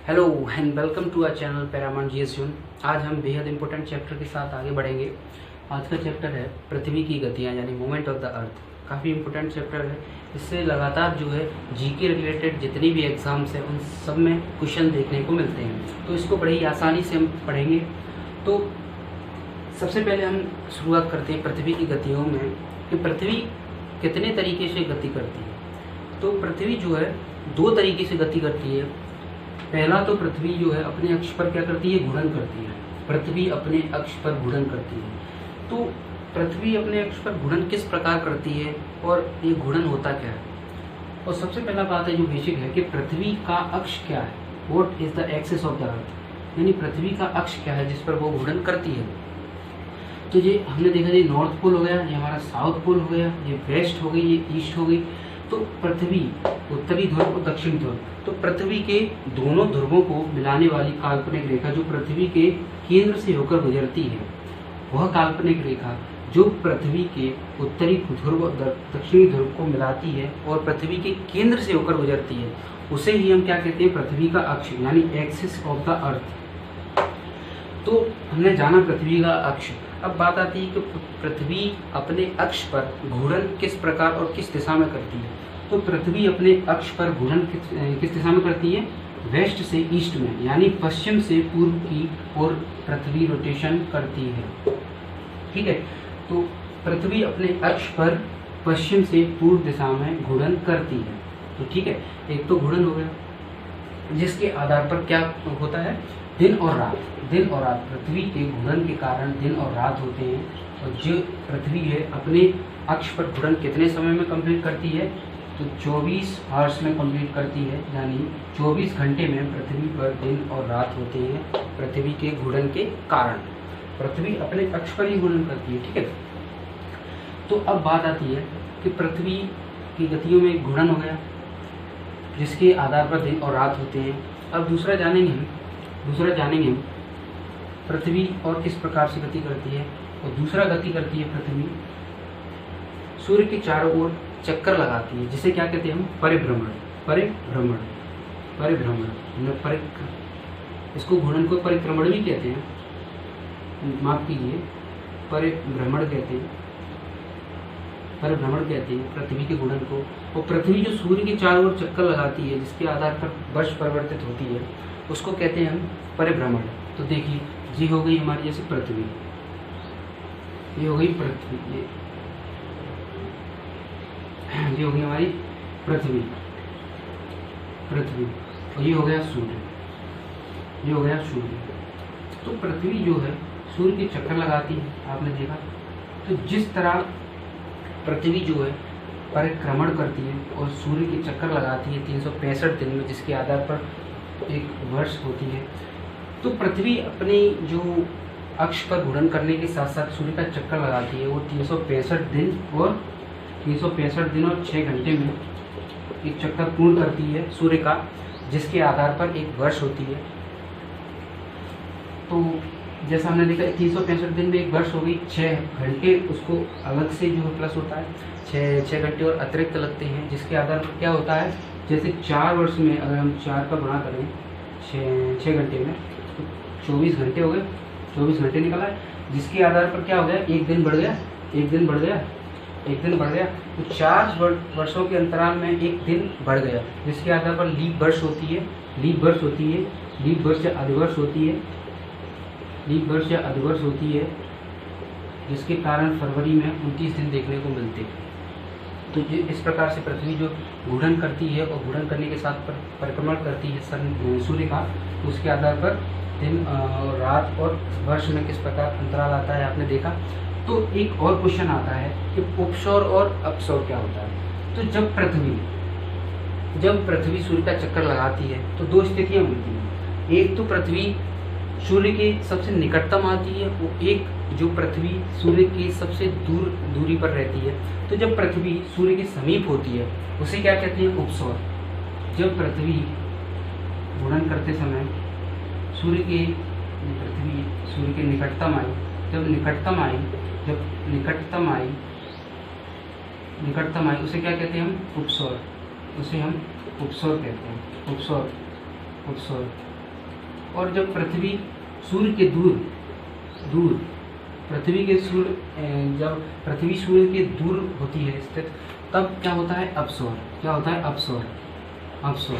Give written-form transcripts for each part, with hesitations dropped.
Hello and welcome to our channel Paramount जीएसयून। आज हम बेहद इंपॉर्टेंट चैप्टर के साथ आगे बढ़ेंगे। आज का चैप्टर है पृथ्वी की गतियाँ यानी मूवमेंट ऑफ द अर्थ। काफ़ी इंपॉर्टेंट चैप्टर है। इससे लगातार जो है जीके रिलेटेड जितनी भी एग्जाम्स हैं उन सब में क्वेश्चन देखने को मिलते हैं, तो इसको बड़ी आसानी से हम पढ़ेंगे। तो सबसे पहले हम शुरुआत करते हैं पृथ्वी की गतियों में कि पृथ्वी कितने तरीके से गति करती है। तो पृथ्वी जो है दो तरीके से गति करती है। पहला तो पृथ्वी जो है अपने अक्ष पर क्या करती है, घूर्णन करती है। पृथ्वी अपने अक्ष पर घूर्णन करती है। तो पृथ्वी अपने अक्ष पर घूर्णन किस प्रकार करती है और ये घूर्णन होता क्या है। और सबसे पहला बात है जो बेसिक है कि पृथ्वी का अक्ष क्या है, what is the axis of the earth, यानी पृथ्वी का अक्ष क्या है जिस पर वो घूर्णन करती है। तो ये हमने देखा ये नॉर्थ पोल हो गया, ये हमारा साउथ पोल हो गया, ये वेस्ट हो गई, ये ईस्ट हो गई। तो पृथ्वी उत्तरी ध्रुव और दक्षिण ध्रुव, तो पृथ्वी के दोनों ध्रुवों को मिलाने वाली काल्पनिक रेखा जो पृथ्वी के केंद्र से होकर गुजरती है, वह काल्पनिक रेखा जो पृथ्वी के उत्तरी ध्रुव और दक्षिणी ध्रुव को मिलाती है और पृथ्वी के केंद्र से होकर गुजरती है, उसे ही हम क्या कहते हैं, पृथ्वी का अक्ष यानी एक्सिस ऑफ द अर्थ। तो हमने जाना पृथ्वी का अक्ष। अब बात आती है कि पृथ्वी अपने अक्ष पर घूर्णन किस प्रकार और किस दिशा में करती है। तो पृथ्वी अपने अक्ष पर घूर्णन किस दिशा में करती है, वेस्ट से ईस्ट में, यानी पश्चिम से पूर्व की ओर पृथ्वी रोटेशन करती है। ठीक है, तो पृथ्वी अपने अक्ष पर पश्चिम से पूर्व दिशा में घूर्णन करती है। तो ठीक है, एक तो घूर्णन हो गया जिसके आधार पर क्या होता है, दिन और रात। दिन और रात पृथ्वी के घूर्णन के कारण दिन और रात होते हैं। और जो पृथ्वी है अपने अक्ष पर घूर्णन कितने समय में कंप्लीट करती है, तो 24 आवर्स में कंप्लीट करती है, यानी 24 घंटे में पृथ्वी पर दिन और रात होते हैं पृथ्वी के घूर्णन के कारण। पृथ्वी अपने अक्ष पर ही घूर्णन करती है। ठीक है, तो अब बात आती है कि पृथ्वी की गतियों में घूर्णन हो गया जिसके आधार पर दिन और रात होते हैं। अब दूसरा जानेंगे हम पृथ्वी और किस प्रकार से गति करती है। और दूसरा गति करती है पृथ्वी सूर्य के चारों ओर चक्कर लगाती है, जिसे क्या कहते हैं हम, परिभ्रमण। इसको घूर्णन को परिक्रमण भी कहते हैं, माफ कीजिए, परिभ्रमण कहते हैं पृथ्वी के घूर्णन को। और पृथ्वी जो सूर्य के चारों ओर चक्कर लगाती है जिसके आधार पर वर्ष परिवर्तित होती है, उसको कहते हैं हम परिभ्रमण। तो देखिए ये हो गई हमारी जैसे पृथ्वी, ये हो गई पृथ्वी, ये हो गई हमारी पृथ्वी, और ये हो गया सूर्य, तो पृथ्वी जो है सूर्य के चक्कर लगाती है, आपने देखा। तो जिस तरह पृथ्वी जो है परिक्रमण करती है और सूर्य के चक्कर लगाती है 365 दिन में, जिसके आधार पर एक वर्ष होती है, तो पृथ्वी अपने जो अक्ष पर घूर्णन करने के साथ साथ सूर्य का चक्कर लगाती है। वो 365 दिन और 6 घंटे में एक चक्कर पूर्ण करती है सूर्य का, जिसके आधार पर एक वर्ष होती है। तो जैसा हमने देखा 365 दिन में एक वर्ष हो गई, 6 घंटे उसको अलग से जो प्लस होता है, 6 घंटे और अतिरिक्त लगते हैं, जिसके आधार पर क्या होता है, जैसे 4 वर्ष में अगर हम 4 का गुणा करें 6 घंटे में तो 24 घंटे हो गए, 24 घंटे निकला है, जिसके आधार पर क्या हो गया, एक दिन बढ़ गया। तो 4 वर्षों के अंतराल में एक दिन बढ़ गया, जिसके आधार पर लीप वर्ष या अधिवर्ष होती है, जिसके कारण फरवरी में 29 दिन देखने को मिलते हैं। तो इस प्रकार से पृथ्वी जो घूर्णन करती है और घूर्णन करने के साथ परिक्रमण करती है सूर्य का, तो उसके आधार पर दिन रात और वर्ष में किस प्रकार अंतराल आता है, आपने देखा। तो एक और क्वेश्चन आता है कि उपसौर और अपसौर क्या होता है। तो जब पृथ्वी सूर्य का चक्कर लगाती है तो दो स्थितियां मिलती हैं। एक तो पृथ्वी सूर्य के सबसे निकटतम आती है, वो एक जो पृथ्वी सूर्य की सबसे दूरी पर रहती है। तो जब पृथ्वी सूर्य के समीप होती है उसे क्या कहते हैं, उपसौर। जब पृथ्वी घूर्णन करते समय पृथ्वी सूर्य के निकटतम आई, जब निकटतम आई उसे क्या कहते हैं हम, उपसौर। उसे हम उपसौर कहते हैं, उपसौर। और जब पृथ्वी सूर्य के दूर पृथ्वी के जब पृथ्वी सूर्य के दूर होती है स्थित, तब क्या होता है? अपसौर। क्या होता है? अपसौर। अपसौर।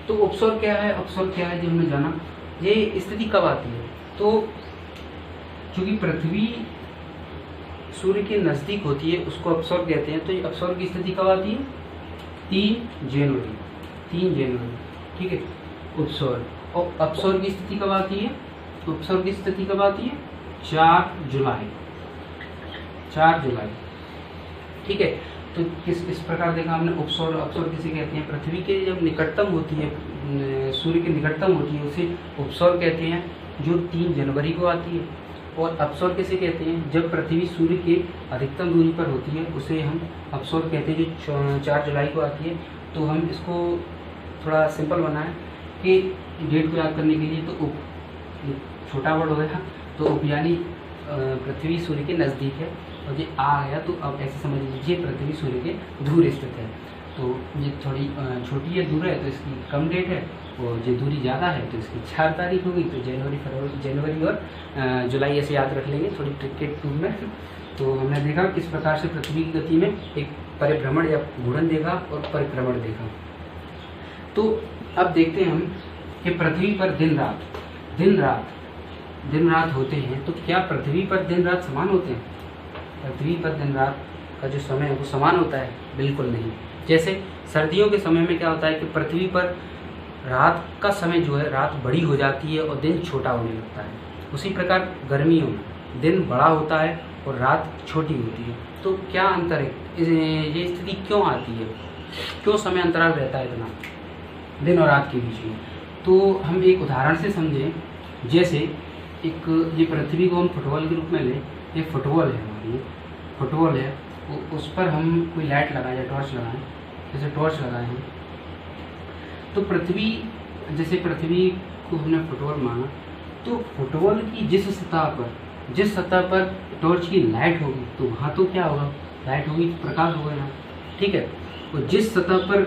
तो अपसौर क्या है? अपसौर क्या है जो हमने जाना, ये स्थिति कब आती है? तो चूंकि पृथ्वी सूर्य के नजदीक होती है उसको अपसौर कहते हैं। तो ये अपसौर की स्थिति कब आती है? 3 जनवरी। ठीक है, अपसौर। और अपसौर की स्थिति कब आती है? 4 जुलाई। ठीक है, तो इस प्रकार देखा हमने अपसौर। अपसौर किसे कहते हैं? पृथ्वी के जब निकटतम होती है, सूर्य के निकटतम होती है, उसे अपसौर कहते हैं, जो 3 जनवरी को आती है। और अपसौर किसे कहते हैं? जब पृथ्वी सूर्य के अधिकतम दूरी पर होती है उसे हम अपसौर कहते हैं, जो 4 जुलाई को आती है। तो हम इसको थोड़ा सिंपल बनाएं कि डेट को याद करने के लिए, तो छोटा वर्ड हो गया, तो उप यानी पृथ्वी सूर्य के नज़दीक है, और ये आ गया तो अब ऐसे समझ लीजिए पृथ्वी सूर्य के दूर स्थित है। तो ये थोड़ी छोटी है, दूर है, तो इसकी कम डेट है, और जो दूरी ज़्यादा है तो इसकी 4 तारीख होगी। तो जनवरी और जुलाई ऐसे याद रख लेंगे थोड़ी क्रिकेट टूर में। तो हमने देखा किस प्रकार से पृथ्वी की गति में एक परिभ्रमण या घूर्णन देखा और परिक्रमण देखा। तो अब देखते हैं हम कि पृथ्वी पर दिन रात होते हैं, तो क्या पृथ्वी पर दिन रात समान होते हैं? पृथ्वी पर दिन रात का जो समय है वो समान होता है? बिल्कुल नहीं। जैसे सर्दियों के समय में क्या होता है कि पृथ्वी पर रात का समय जो है, रात बड़ी हो जाती है और दिन छोटा होने लगता है। उसी प्रकार गर्मियों में दिन बड़ा होता है और रात छोटी होती है। तो क्या अंतर है? ये स्थिति क्यों आती है? क्यों समय अंतराल रहता है इतना दिन और रात के बीच में? तो हम एक उदाहरण से समझें। जैसे एक ये पृथ्वी को हम फुटबॉल के रूप में लें, ये फुटबॉल है हमारी, फुटबॉल है, उस पर हम कोई लाइट लगाएं या टॉर्च लगाएं, जैसे टॉर्च लगाए हैं, तो जैसे पृथ्वी को हमने फुटबॉल माना, तो फुटबॉल की जिस सतह पर टॉर्च की लाइट होगी, तो वहाँ तो क्या होगा? लाइट होगी, प्रकाश होगा यहाँ। ठीक है, और जिस सतह पर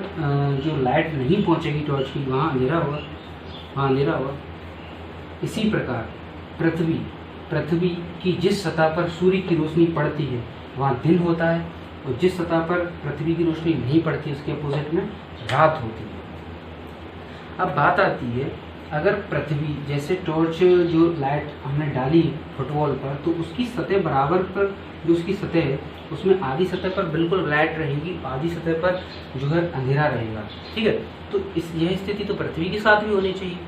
जो लाइट नहीं पहुँचेगी टॉर्च की, वहाँ अंधेरा होगा। इसी प्रकार पृथ्वी की जिस सतह पर सूर्य की रोशनी पड़ती है वहाँ दिन होता है, और जिस सतह पर पृथ्वी की रोशनी नहीं पड़ती उसके अपोजिट में रात होती है। अब बात आती है, अगर पृथ्वी जैसे टॉर्च जो लाइट हमने डाली फुटबॉल पर, तो उसकी सतह बराबर पर जो उसकी सतह है उसमें आधी सतह पर बिल्कुल लाइट रहेगी, आधी सतह पर जो है अंधेरा रहेगा। ठीक है, तो यह स्थिति तो पृथ्वी के साथ भी होनी चाहिए।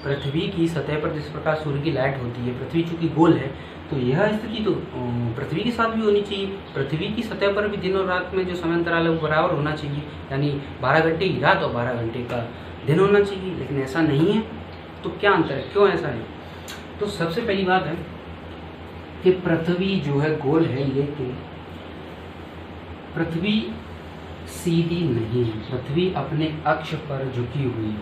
पृथ्वी की सतह पर जिस प्रकार सूर्य की लाइट होती है, पृथ्वी चूंकि गोल है, तो यह स्थिति तो पृथ्वी के साथ भी होनी चाहिए। पृथ्वी की सतह पर भी दिन और रात में जो समय अंतराल है वो बराबर होना चाहिए, यानी 12 घंटे की रात और 12 घंटे का दिन होना चाहिए। लेकिन ऐसा नहीं है, तो क्या अंतर है? क्यों ऐसा है? तो सबसे पहली बात है कि पृथ्वी जो है गोल है, लेकिन पृथ्वी सीधी नहीं है। पृथ्वी अपने अक्ष पर झुकी हुई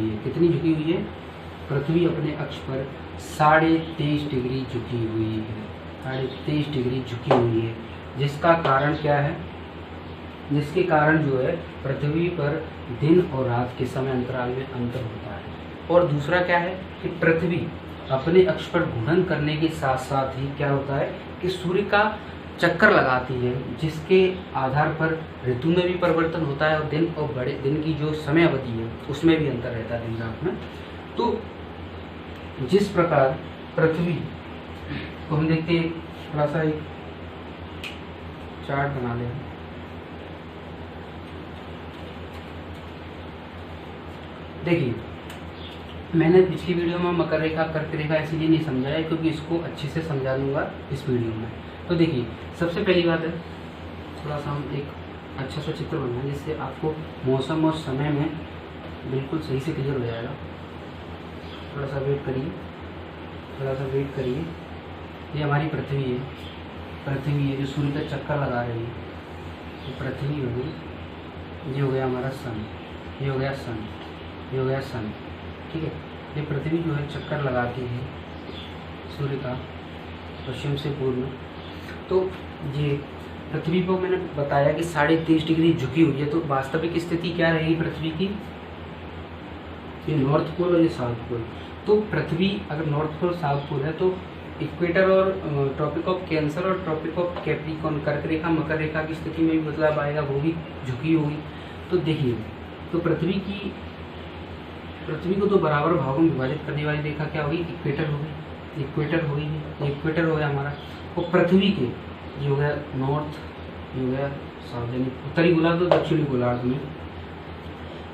है। कितनी झुकी हुई है? पृथ्वी अपने अक्ष पर 23.5 डिग्री झुकी हुई है। 23.5 डिग्री झुकी हुई है, जिसका कारण क्या है? जिसके कारण जो है पृथ्वी पर दिन और रात के समय अंतराल में अंतर होता है। और दूसरा क्या है कि पृथ्वी अपने अक्ष पर घूर्णन करने के साथ साथ ही क्या होता है कि सूर्य का चक्कर लगाती है, जिसके आधार पर ऋतु में भी परिवर्तन होता है, और दिन और बड़े दिन की जो समय अवधि है उसमें भी अंतर रहता है दिन रात में। तो जिस प्रकार पृथ्वी को हम देखते हैं, थोड़ा सा एक चार्ट बना लें। देखिए, मैंने पिछली वीडियो में मकर रेखा कर्क रेखा इसीलिए नहीं समझाया क्योंकि इसको अच्छे से समझा दूंगा इस वीडियो में। तो देखिए, सबसे पहली बात है, थोड़ा सा हम एक अच्छा सा चित्र बनाएं जिससे आपको मौसम और समय में बिल्कुल सही से क्लियर हो जाएगा। थोड़ा सा वेट करिए। ये हमारी पृथ्वी है जो सूर्य का चक्कर लगा रही है। तो पृथ्वी हो गई, ये हो गया हमारा सन, ये हो गया सन। ठीक है, ये पृथ्वी जो है चक्कर लगाती है सूर्य का पश्चिम से पूर्व में। तो ये पृथ्वी को मैंने बताया कि 23.5 डिग्री झुकी हुई है, तो वास्तविक स्थिति क्या रहेगी पृथ्वी की? ये नॉर्थ पोल और ये साउथ पोल। तो पृथ्वी अगर नॉर्थ पोल साउथ पोल है तो इक्वेटर और ट्रॉपिक ऑफ कैंसर और ट्रॉपिक ऑफ कैप्रिकॉर्न, कर्क रेखा मकर रेखा की स्थिति में भी बदलाव आएगा, वो भी झुकी होगी। तो देखिए, तो पृथ्वी को तो बराबर भागों में विभाजित करने वाली रेखा क्या होगी? इक्वेटर होगी। इक्वेटर होगी, इक्वेटर हो गया हमारा। और पृथ्वी के ये हो गया नॉर्थ, ये हो गया साउथ, यानी उत्तरी गोलार्ध और दक्षिणी गोलार्ध में,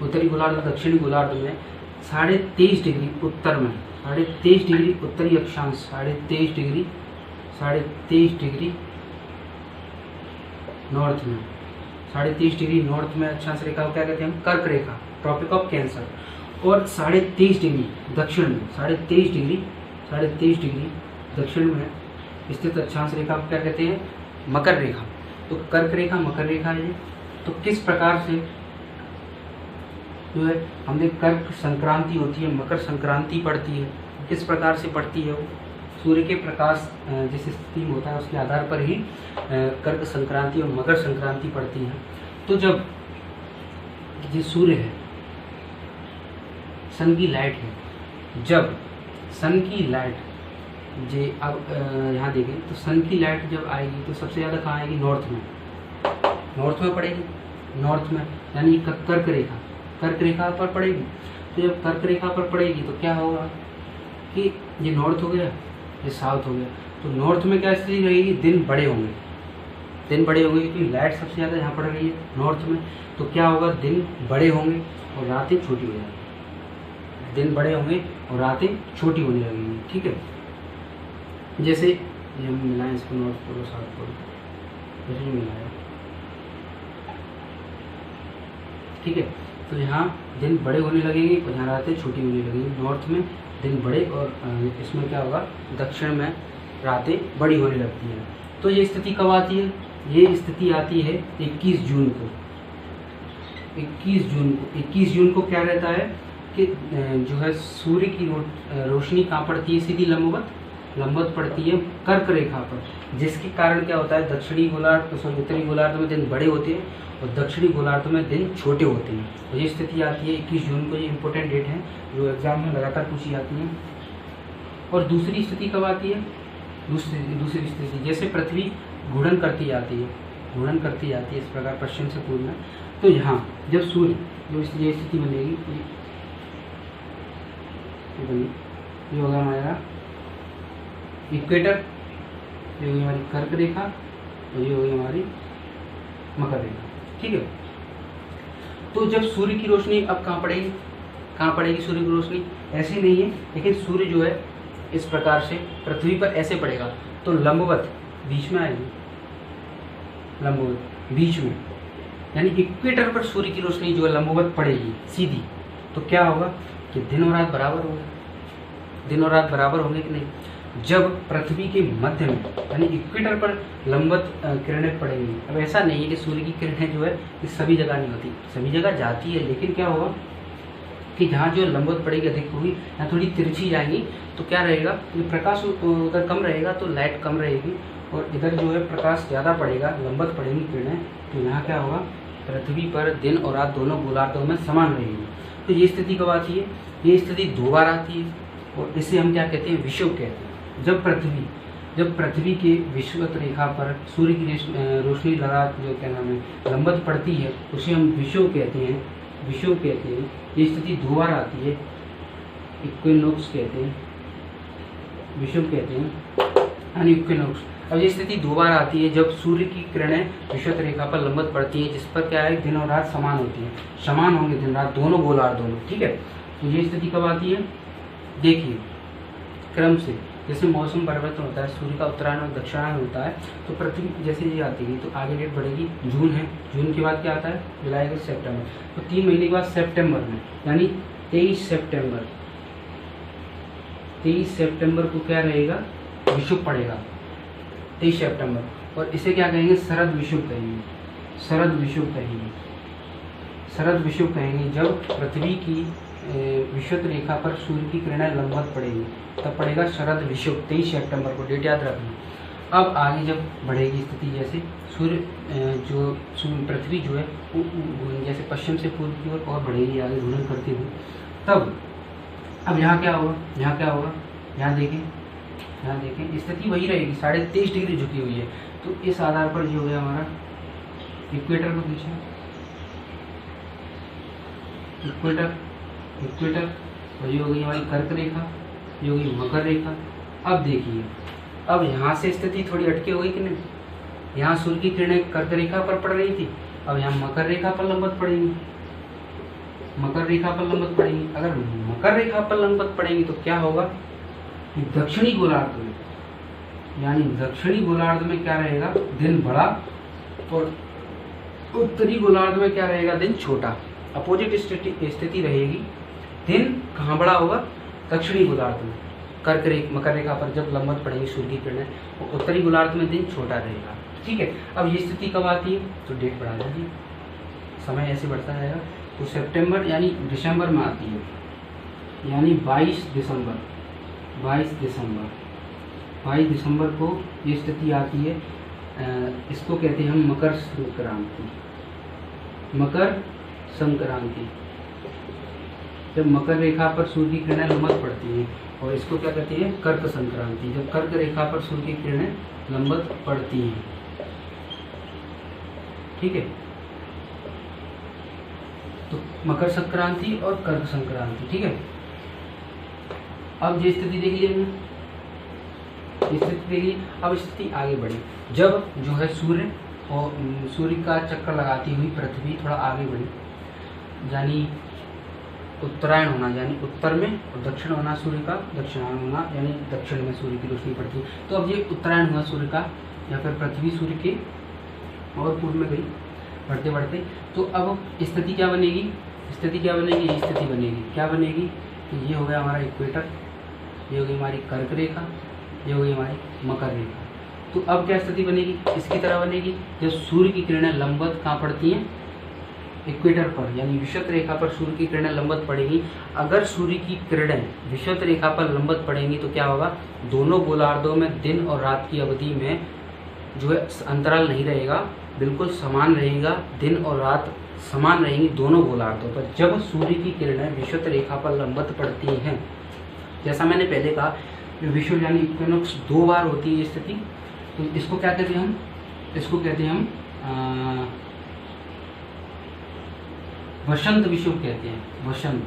उत्तरी गोलार्ध और दक्षिणी गोलार्ध में 23.5 डिग्री उत्तर में, 23.5 डिग्री उत्तरी अक्षांश, 23.5 डिग्री नॉर्थ में, 23.5 डिग्री नॉर्थ में अक्षांश रेखा को क्या कहते हैं हम? कर्क रेखा, ट्रॉपिक ऑफ कैंसर। और 23.5 डिग्री दक्षिण में, 23.5 डिग्री दक्षिण में स्थित अक्षांश रेखा को क्या कहते हैं? मकर रेखा। तो कर्क रेखा मकर रेखा है। तो किस प्रकार से जो है हमने कर्क संक्रांति होती है, मकर संक्रांति पड़ती है, किस प्रकार से पड़ती है? वो सूर्य के प्रकाश जिस स्थिति में होता है उसके आधार पर ही कर्क संक्रांति और मकर संक्रांति पड़ती है। तो जब ये सूर्य है, सन की लाइट है, जब सन की लाइट जे अब यहाँ देखें तो सन की लाइट जब आएगी तो सबसे ज़्यादा कहाँ आएगी? नॉर्थ में पड़ेगी, नॉर्थ में, यानी कर्क रेखा पर पड़ेगी। तो जब कर्क रेखा पर पड़ेगी तो क्या होगा कि ये नॉर्थ हो गया, ये साउथ हो गया। तो नॉर्थ में क्या स्थिति रहेगी? दिन बड़े होंगे क्योंकि लाइट सबसे ज़्यादा यहाँ पड़ रही है नॉर्थ में। तो क्या होगा? दिन बड़े होंगे और रातें छोटी हो जाएंगी, दिन बड़े होंगे और रातें छोटी होने लगेंगी। ठीक है, जैसे ये हम मिलाएं इसको, नॉर्थ पोल और साउथ पोल, जैसे मिलाया, ठीक है। तो यहाँ दिन बड़े होने लगेंगे और यहाँ रातें छोटी होने लगेंगी। नॉर्थ में दिन बड़े और इसमें क्या होगा? दक्षिण में रातें बड़ी होने लगती हैं। तो ये स्थिति कब आती है? ये स्थिति आती है 21 जून को। 21 जून को क्या रहता है कि जो है सूर्य की रोशनी कहाँ पड़ती है? सीधी लंबवत पड़ती है कर्क रेखा पर, जिसके कारण क्या होता है? उत्तरी गोलार्ध में दिन बड़े होते हैं और दक्षिणी गोलार्ध में दिन छोटे होते हैं। तो ये स्थिति आती है 21 जून को। ये इंपॉर्टेंट डेट है जो एग्जाम में लगातार पूछी जाती है। और दूसरी स्थिति कब आती है? दूसरी स्थिति जैसे पृथ्वी घूर्णन करती जाती है इस प्रकार पश्चिम से पूर्व में। तो यहाँ जब सूर्य जो ये स्थिति बनेगी, ये होगा हमारा इक्वेटर, ये होगी हमारी कर्क रेखा और ये होगी हमारी मकर रेखा। ठीक है, तो जब सूर्य की रोशनी अब कहाँ पड़ेगी सूर्य की रोशनी? ऐसे नहीं है, लेकिन सूर्य जो है इस प्रकार से पृथ्वी पर ऐसे पड़ेगा तो लंबवत बीच में आएगी, लंबवत बीच में, यानी इक्वेटर पर सूर्य की रोशनी जो है लंबवत पड़ेगी सीधी। तो क्या होगा कि दिन और रात बराबर होंगे कि नहीं? जब पृथ्वी के मध्य में यानी इक्वेटर पर लंबवत किरणें पड़ेंगी। अब ऐसा नहीं है कि सूर्य की किरणें जो है इस सभी जगह नहीं होती, सभी जगह जाती है, लेकिन क्या होगा कि जहाँ जो लंबवत पड़ेगी अधिक होगी, यहाँ थोड़ी तिरछी जाएंगी। तो क्या रहेगा कि प्रकाश उधर कम रहेगा तो लाइट कम रहेगी, और इधर जो है प्रकाश ज़्यादा पड़ेगा, लंबवत पड़ेंगी किरणें। तो यहाँ क्या होगा? पृथ्वी पर दिन और रात दोनों गोलार्धों में समान रहेगी। तो ये स्थिति कब आती है? ये स्थिति 2 बार आती है, और इसे हम क्या कहते हैं? विषुव कहते हैं। जब पृथ्वी के विषुवत रेखा पर सूर्य की रोशनी लगा जो क्या नाम है लंबवत पड़ती है, उसे हम विषुव कहते हैं। ये स्थिति 2 बार आती है, इक्विनोक्स कहते हैं, विषुव कहते हैं, यानी इक्विनोक्स। अब ये स्थिति 2 बार आती है जब सूर्य की किरणें विषुवत रेखा पर लंबवत पड़ती है, जिस पर क्या है? दिन और रात समान होती है, समान होंगे दिन रात दोनों गोलार्धों में। ठीक है, तो ये स्थिति कब आती है? देखिए क्रम से, जैसे मौसम परिवर्तन होता है, सूर्य का उत्तरायण और दक्षिणायन होता है, तो पृथ्वी जैसे ये आती है तो आगे डेट बढ़ेगी। जून है, जून के बाद क्या आता है? जुलाई अगस्त सितंबर। तो 3 महीने के बाद सितंबर में, यानी 23 सितंबर को क्या रहेगा? विषुव पड़ेगा 23 सितंबर, और इसे क्या कहेंगे? शरद विषुव कहेंगे। जब पृथ्वी की विषुवत रेखा पर सूर्य की किरणें लंबवत पड़ेगी तब पड़ेगा शरद विषुव 23 सितंबर को, डेट याद रखना। अब आगे जब बढ़ेगी स्थिति, जैसे सूर्य पृथ्वी जो है वो जैसे पश्चिम से पूर्व की ओर और बढ़ेगी आगे घूर्णन करती हुई, तब अब यहाँ क्या होगा, यहाँ क्या होगा, यहाँ देखें स्थिति वही रहेगी, 23.5 डिग्री झुकी हुई है। तो इस आधार पर जो है हमारा इक्वेटर को खींचना, इक्वेटर और ये हो गई हमारी कर्क रेखा, ये हो गई मकर रेखा। अब देखिए, अब यहाँ से स्थिति थोड़ी हटके हो गई कि नहीं, यहाँ सूर्य की किरणें कर्क रेखा पर पड़ रही थी, अब यहाँ मकर रेखा पर लंबवत पड़ेंगी, मकर रेखा पर लंबवत पड़ेंगी। अगर मकर रेखा पर लंबवत पड़ेंगी तो क्या होगा कि दक्षिणी गोलार्ध में, यानी दक्षिणी गोलार्ध में क्या रहेगा, दिन बड़ा, और उत्तरी गोलार्ध में क्या रहेगा, दिन छोटा। अपोजिट स्थिति रहेगी, दिन कहाँ बड़ा होगा, दक्षिणी गोलार्ध में, मकर रेखा पर जब लंबवत पड़ेगी सूर्य की किरणें, और उत्तरी गोलार्ध में दिन छोटा रहेगा। ठीक है, अब ये स्थिति कब आती है, तो डेट बढ़ा दीजिए, समय ऐसे बढ़ता रहेगा। तो सितंबर यानी दिसंबर में आती है, यानी 22 दिसंबर को ये स्थिति आती है। इसको कहते हैं हम मकर संक्रांति, जब मकर रेखा पर सूर्य की किरणें लंबवत पड़ती हैं, और इसको क्या कहते हैं, कर्क संक्रांति, जब कर्क रेखा पर सूर्य की किरणें लंबवत पड़ती हैं। ठीक है, तो मकर संक्रांति और कर्क संक्रांति। ठीक है, अब ये स्थिति देख लीजिए, अब स्थिति आगे बढ़ी, जब जो है सूर्य का चक्कर लगाती हुई पृथ्वी थोड़ा आगे बढ़ी, यानी उत्तरायण होना, यानी उत्तर में, और दक्षिण होना सूर्य का, दक्षिणायन होना यानी दक्षिण में सूर्य की रोशनी पड़ती है। तो अब ये उत्तरायण हुआ सूर्य का, या फिर पृथ्वी सूर्य के और पूर्व में गई बढ़ते बढ़ते। तो अब स्थिति क्या बनेगी, ये स्थिति क्या बनेगी, तो ये हो गया हमारा इक्वेटर, ये हो गई हमारी कर्क रेखा, ये हो गई हमारी मकर रेखा। तो अब क्या स्थिति बनेगी, इसकी तरह बनेगी, जब सूर्य की किरणें लंबवत कहाँ पड़ती हैं, इक्वेटर पर, यानी विषुवत रेखा पर सूर्य की किरणें लंबवत पड़ेगी। अगर सूर्य की किरणें विषुवत रेखा पर लंबवत पड़ेंगी तो क्या होगा, दोनों गोलार्धों में दिन और रात की अवधि में जो है अंतराल नहीं रहेगा, बिल्कुल समान रहेगा, दिन और रात समान रहेंगी दोनों गोलार्धों पर, जब सूर्य की किरणें विषुवत रेखा पर लंबवत पड़ती हैं। जैसा मैंने पहले कहा, विषुव यानी इक्विनोक्स 2 बार होती है स्थिति, तो इसको क्या कहते हैं हम, इसको कहते हैं हम वसंत विषुव कहते हैं, वसंत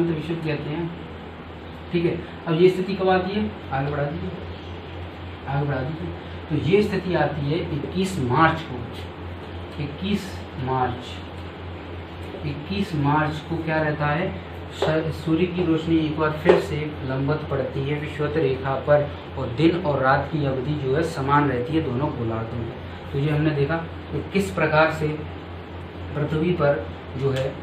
विषुव कहते हैं। ठीक है, अब ये स्थिति कब आती है, आगे बढ़ा दीजिए। तो ये स्थिति आती है 21 मार्च को। 21 मार्च को क्या रहता है, सूर्य की रोशनी एक बार फिर से लंबवत पड़ती है विषुवत रेखा पर, और दिन और रात की अवधि जो है समान रहती है दोनों गोलार्धों में। तो ये हमने देखा कि किस प्रकार से पृथ्वी पर जो है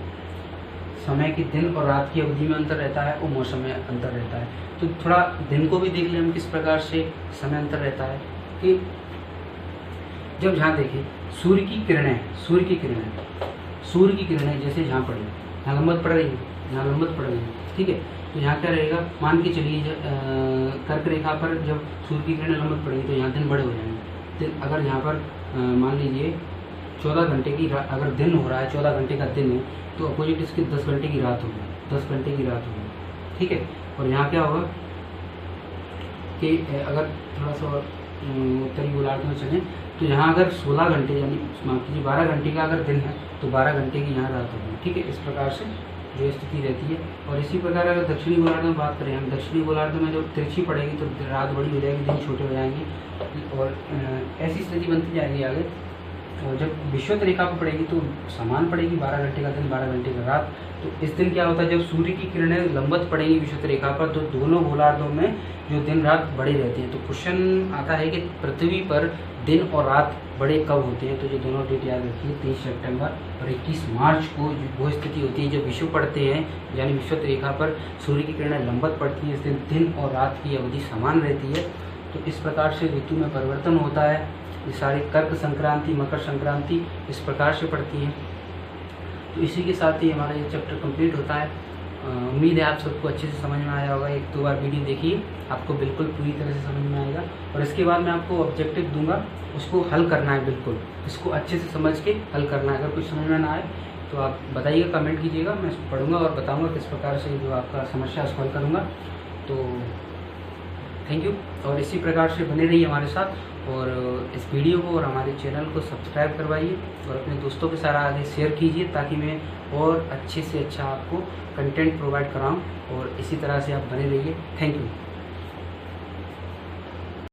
समय की दिन और रात की अवधि में अंतर रहता है और मौसम में अंतर रहता है। तो थोड़ा दिन को भी देख लें हम, किस प्रकार से समय अंतर रहता है, कि जब यहाँ देखिए सूर्य की किरणें जैसे यहाँ पड़ी, यहाँ लंबवत पड़ रही है, ठीक है। तो यहाँ क्या रहेगा, मान के चलिए कर्क रेखा पर जब सूर्य की किरणें लंबवत पड़ेगी तो यहाँ दिन बड़े हो जाएंगे। अगर यहाँ पर मान लीजिए 14 घंटे की, अगर दिन हो रहा है 14 घंटे का दिन है, तो अपोजिट इसके 10 घंटे की रात होगी, ठीक है। और यहाँ क्या होगा कि अगर थोड़ा सा उत्तरी गोलार्ध में चलें तो यहाँ अगर 16 घंटे यानी मान लीजिए 12 घंटे का अगर दिन है तो 12 घंटे की यहाँ रात होगी, ठीक है। इस प्रकार से जो स्थिति रहती है। और इसी प्रकार अगर दक्षिणी गोलार्ध में बात करें हम, दक्षिणी गोलार्ध में जब तिरछी पड़ेगी तो रात बड़ी हो जाएगी, दिन छोटे हो जाएंगे, और ऐसी स्थिति बनती जाएगी आगे। और जब विषुवत रेखा पर पड़ेगी तो समान पड़ेगी, 12 घंटे का दिन 12 घंटे का रात। तो इस दिन क्या होता है, जब सूर्य की किरणें लंबवत पड़ेंगी विषुवत रेखा पर तो दोनों गोलार्धों में जो दिन रात बड़ी रहती हैं। तो क्वेश्चन आता है कि पृथ्वी पर दिन और रात बड़े कब होते हैं, तो जो दोनों डेट याद रखिए, 23 सितंबर और 21 मार्च को वो स्थिति होती है जब विषुव पड़ते हैं, यानी विषुवत रेखा पर सूर्य की किरणें लंबवत पड़ती हैं। इस दिन दिन और रात की अवधि समान रहती है। तो इस प्रकार से ऋतु में परिवर्तन होता है। ये सारी कर्क संक्रांति, मकर संक्रांति इस प्रकार से पड़ती हैं। तो इसी के साथ ही हमारा ये चैप्टर कंप्लीट होता है। उम्मीद है आप सबको अच्छे से समझ में आया होगा। 1-2 बार वीडियो देखिए, आपको बिल्कुल पूरी तरह से समझ में आएगा। और इसके बाद मैं आपको ऑब्जेक्टिव दूंगा, उसको हल करना है, बिल्कुल इसको अच्छे से समझ के हल करना है। अगर कुछ समझ में ना आए तो आप बताइएगा, कमेंट कीजिएगा, मैं इसको पढ़ूंगा और बताऊंगा किस प्रकार से जो आपका समस्या उसको हल करूँगा। तो थैंक यू, और इसी प्रकार से बने रहिए हमारे साथ, और इस वीडियो को और हमारे चैनल को सब्सक्राइब करवाइए और अपने दोस्तों के साथ आगे शेयर कीजिए, ताकि मैं और अच्छे से अच्छा आपको कंटेंट प्रोवाइड कराऊं, और इसी तरह से आप बने रहिए। Thank you.